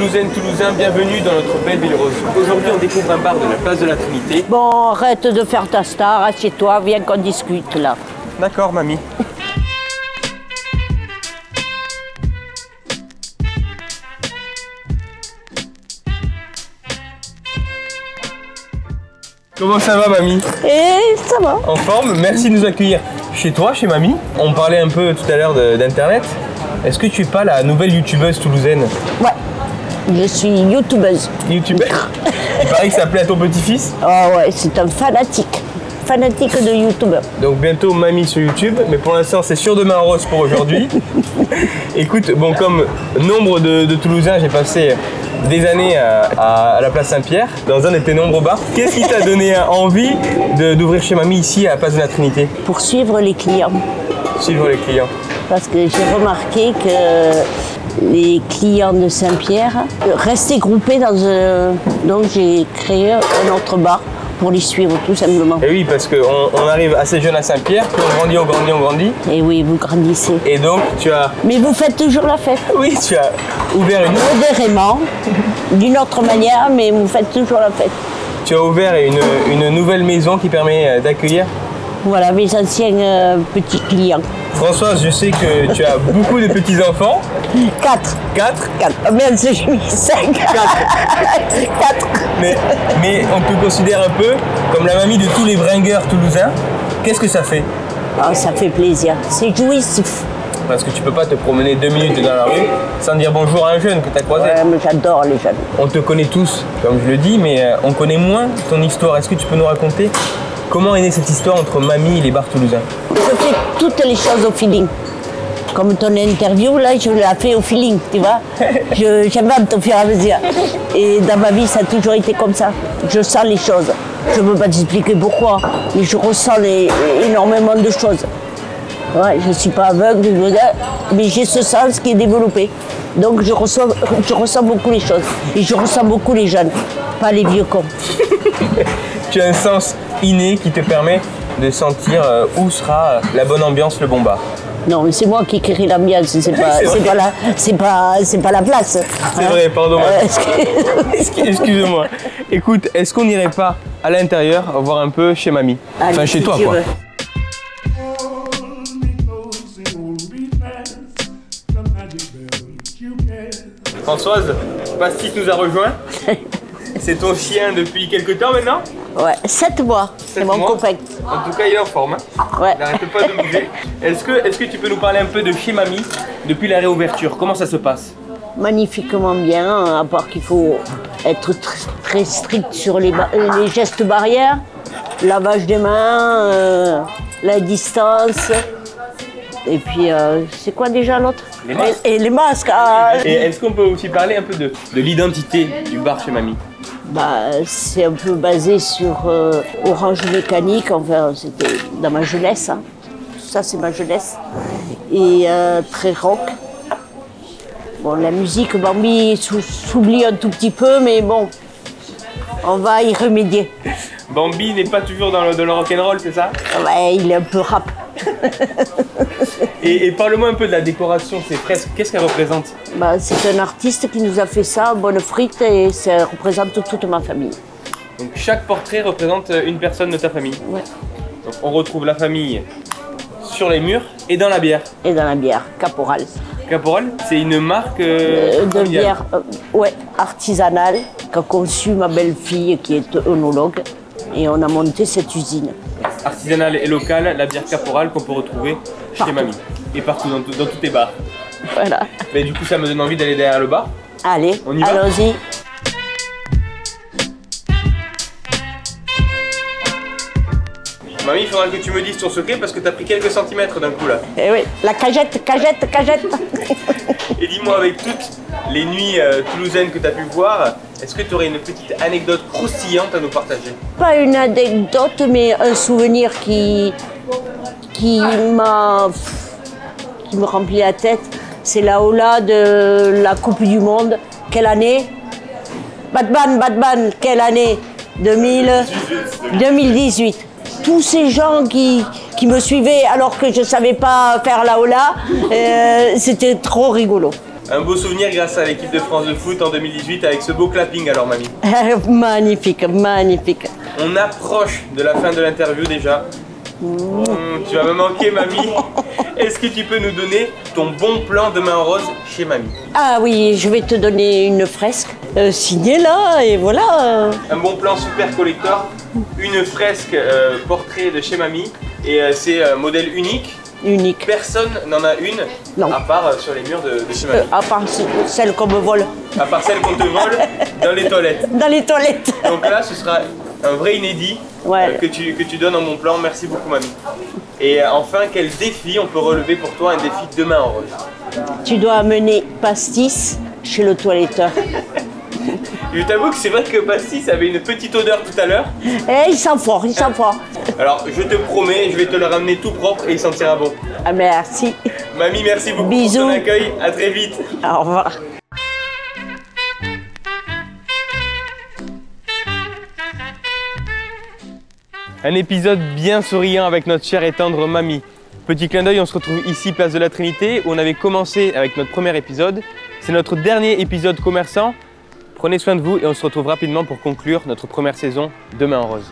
Toulousaines, Toulousains, bienvenue dans notre belle ville rose. Aujourd'hui, on découvre un bar de la place de la Trinité. Bon, arrête de faire ta star, assieds-toi, viens qu'on discute là. D'accord, mamie. Comment ça va, mamie? Et ça va. En forme, merci de nous accueillir chez toi, chez mamie. On parlait un peu tout à l'heure d'internet. Est-ce que tu es pas la nouvelle youtubeuse toulousaine? Ouais, je suis youtubeuse. Youtubeuse? Il paraît que ça plaît à ton petit-fils? Oh ouais, c'est un fanatique de youtubeur. Donc bientôt mamie sur YouTube, mais pour l'instant c'est sur Demain en Rose pour aujourd'hui. Écoute, bon, comme nombre de Toulousains, j'ai passé des années à la place Saint-Pierre, dans un de tes nombreux bars. Qu'est-ce qui t'a donné envie d'ouvrir chez mamie ici à la place de la Trinité? Pour suivre les clients. Suivre les clients. Parce que j'ai remarqué que les clients de Saint-Pierre restaient groupés dans un... Donc j'ai créé un autre bar pour les suivre tout simplement. Et oui, parce qu'on arrive assez jeune à Saint-Pierre, puis on grandit, on grandit, on grandit. Et oui, vous grandissez. Et donc tu as... Mais vous faites toujours la fête. Oui, tu as ouvert une... Modérément, d'une autre manière, mais vous faites toujours la fête. Tu as ouvert une nouvelle maison qui permet d'accueillir... Voilà, mes anciens petits clients. Françoise, je sais que tu as beaucoup de petits-enfants. 4. 4. Ah merde, j'ai mis 5. 4. Mais on te considère un peu comme la mamie de tous les bringueurs toulousains. Qu'est-ce que ça fait? Oh, ça fait plaisir, c'est jouissif. Parce que tu peux pas te promener 2 minutes dans la rue sans dire bonjour à un jeune que tu as croisé. Ouais, mais j'adore les jeunes. On te connaît tous, comme je le dis, mais on connaît moins ton histoire. Est-ce que tu peux nous raconter comment est née cette histoire entre mamie et les bars toulousains? Je fais toutes les choses au feeling. Comme ton interview, là, je l'ai fait au feeling, tu vois. J'invente au fur et à mesure. Et dans ma vie, ça a toujours été comme ça. Je sens les choses. Je ne peux pas t'expliquer pourquoi, mais je ressens énormément de choses. Ouais, je ne suis pas aveugle, mais j'ai ce sens qui est développé. Donc je ressens beaucoup les choses. Et je ressens beaucoup les jeunes, pas les vieux cons. Tu as un sens inné qui te permet de sentir où sera la bonne ambiance, le bon bar. Non, mais c'est moi qui crée l'ambiance, c'est pas la place. C'est vrai, pardon. Excuse-moi. Écoute, est-ce qu'on n'irait pas à l'intérieur voir un peu chez mamie? Allez, enfin, chez si toi, tu quoi. veux. Françoise, Pastis nous a rejoint. C'est ton chien depuis quelques temps maintenant? Ouais, 7 mois, c'est mon copain. En tout cas, il est en forme. Hein. Ouais. Il n'arrête pas de bouger. Est-ce que tu peux nous parler un peu de chez mamie depuis la réouverture? Comment ça se passe? Magnifiquement bien, à part qu'il faut être très strict sur les gestes barrières, lavage des mains, la distance. Et puis, c'est quoi déjà l'autre? Les masques. Et les masques. Ah. Et est-ce qu'on peut aussi parler un peu de l'identité du bar chez mamie? Bah, c'est un peu basé sur Orange Mécanique, enfin c'était dans ma jeunesse, hein. Ça c'est ma jeunesse, et très rock. Bon, la musique Bambi s'oublie un tout petit peu, mais bon, on va y remédier. Bambi n'est pas toujours dans le rock'n'roll, c'est ça? Ouais, il est un peu rap. Et parle-moi un peu de la décoration, ces fresques, qu'est-ce qu'elles représentent? Bah, c'est un artiste qui nous a fait ça, bonne frite, et ça représente toute ma famille. Donc chaque portrait représente une personne de ta famille? Ouais. Donc on retrouve la famille sur les murs et dans la bière? Et dans la bière, Caporal. Caporal, c'est une marque de bière ouais, artisanale qu'a conçue ma belle-fille qui est œnologue, et on a monté cette usine. Artisanale et locale, la bière Caporal qu'on peut retrouver chez mamie et partout dans tous tes bars. Voilà. Mais du coup, ça me donne envie d'aller derrière le bar. Allez, on y va? Allons-y. Mamie, il faudra que tu me dises ton secret parce que tu as pris quelques centimètres d'un coup là. Eh oui, la cagette. Et dis-moi, avec toutes les nuits toulousaines que tu as pu voir, est-ce que tu aurais une petite anecdote croustillante à nous partager? Pas une anecdote, mais un souvenir qui me remplit la tête. C'est la Ola de la Coupe du Monde. Quelle année? Batman, quelle année? 2018. Tous ces gens qui me suivaient alors que je ne savais pas faire la Ola, c'était trop rigolo. Un beau souvenir grâce à l'équipe de France de foot en 2018 avec ce beau clapping alors mamie. Magnifique, magnifique. On approche de la fin de l'interview déjà. Tu vas me manquer mamie. Est-ce que tu peux nous donner ton bon plan de main en rose chez mamie? Ah oui, je vais te donner une fresque signée là et voilà. Un bon plan super collector, une fresque portrait de chez mamie et c'est un modèle unique. Unique. Personne n'en a une Non. à part sur les murs de chez mamie. À part celle qu'on me vole. À part celle qu'on te vole dans les toilettes. Dans les toilettes. Donc là, ce sera un vrai inédit Ouais. que tu donnes en bon plan. Merci beaucoup, mamie. Et enfin, quel défi on peut relever pour toi, un défi de main en rose? Tu dois amener pastis chez le toiletteur. Je t'avoue que c'est vrai que Pastis avait une petite odeur tout à l'heure. Eh, il sent fort, il sent fort. Alors, je te promets, je vais te le ramener tout propre et il sentira bon. Ah, merci. Mamie, merci beaucoup Bisous. pour ton accueil. À très vite. Au revoir. Un épisode bien souriant avec notre chère et tendre mamie. Petit clin d'œil, on se retrouve ici, place de la Trinité, où on avait commencé avec notre premier épisode. C'est notre dernier épisode commerçant. Prenez soin de vous et on se retrouve rapidement pour conclure notre première saison de Main en Rose.